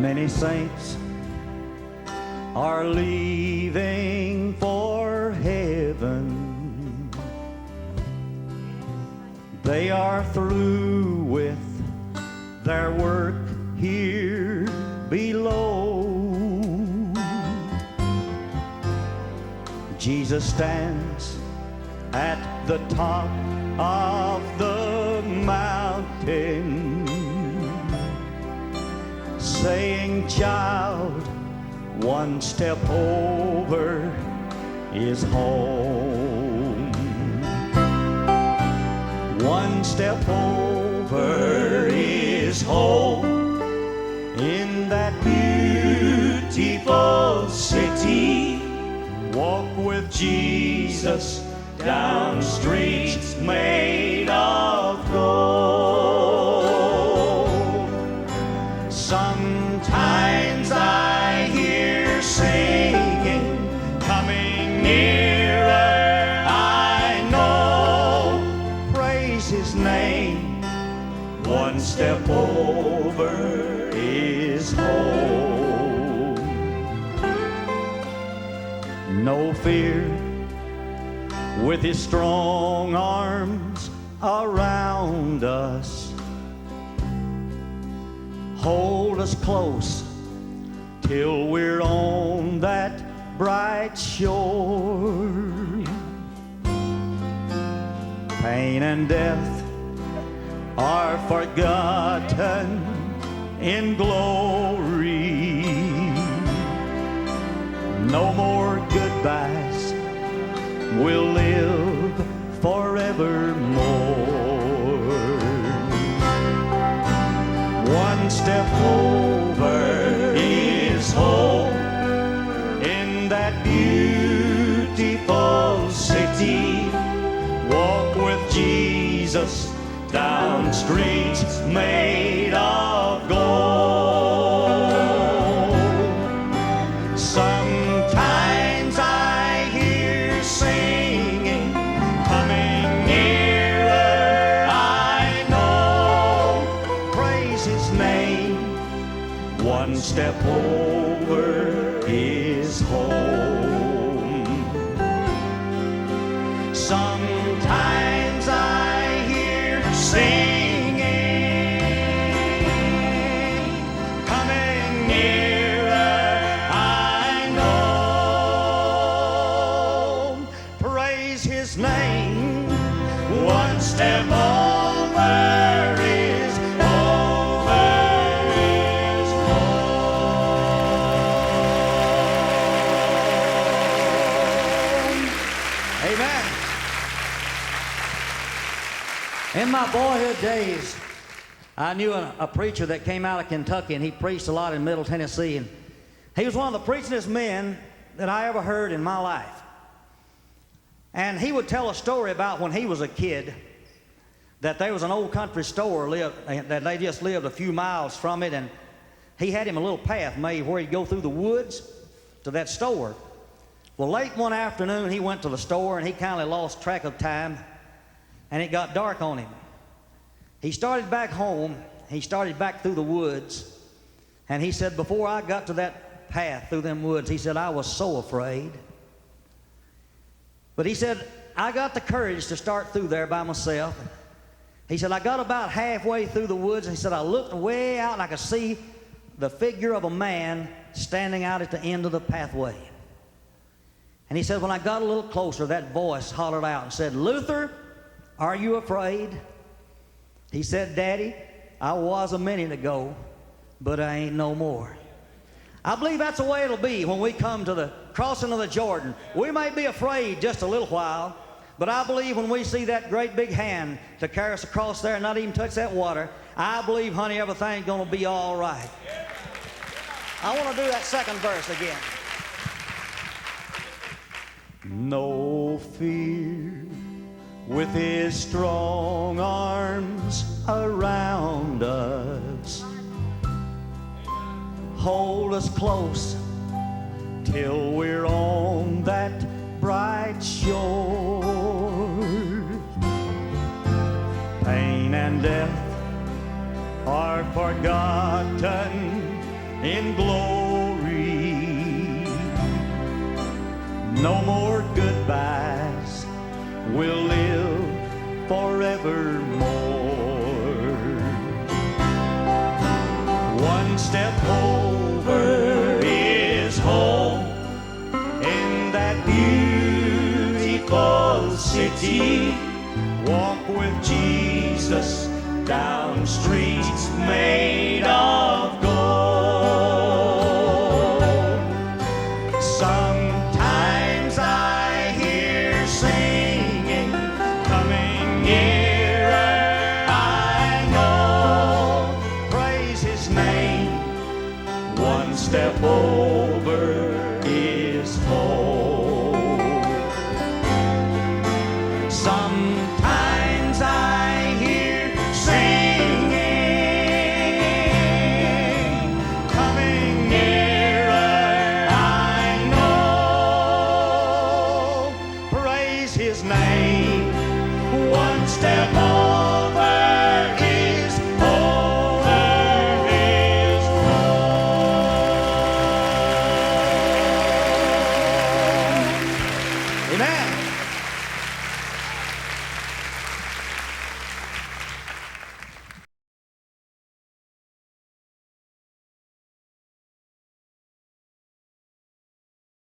Many saints are leaving for heaven. They are through with their work here below. Jesus stands at the top of the mountain, saying, child, one step over is home. One step over is home in that beautiful city. Walk with Jesus down streets made of gold. Sometimes I hear singing coming nearer. I know, praise His name. One step over is home. No fear, with His strong arms around us, hold us close till we're on that bright shore. Pain and death are forgotten in glory. No more goodbyes, we'll live forevermore. One step over is home in that beautiful city. Walk with Jesus down streets made of gold. Sometimes I hear singing coming nearer. I know, praise His name. One step over is home. Sometimes I hear singing coming nearer. I know, praise His name. One step over is home. Amen. In my boyhood days, I knew a preacher that came out of Kentucky, and he preached a lot in Middle Tennessee. And he was one of the preachingest men that I ever heard in my life. And he would tell a story about when he was a kid, that there was an old country store that they just lived a few miles from it, and he had him a little path made where he'd go through the woods to that store. Well, late one afternoon, he went to the store, and he kind of lost track of time, and it got dark on him. He started back home. He started back through the woods, and he said, before I got to that path through them woods, he said, I was so afraid. But he said, I got the courage to start through there by myself. He said, I got about halfway through the woods, and he said, I looked way out, and I could see the figure of a man standing out at the end of the pathway. And he said, when I got a little closer, that voice hollered out and said, Luther, are you afraid? He said, Daddy, I was a minute ago, but I ain't no more. I believe that's the way it'll be when we come to the crossing of the Jordan. We may be afraid just a little while, but I believe when we see that great big hand to carry us across there and not even touch that water, I believe, honey, everything's going to be all right. I want to do that second verse again. No fear, with His strong arms around us, hold us close till we're on that bright shore. Pain and death are forgotten in glory. No more goodbyes, we'll live forevermore. One step over is home in that beautiful city. Walk with Jesus down streets made of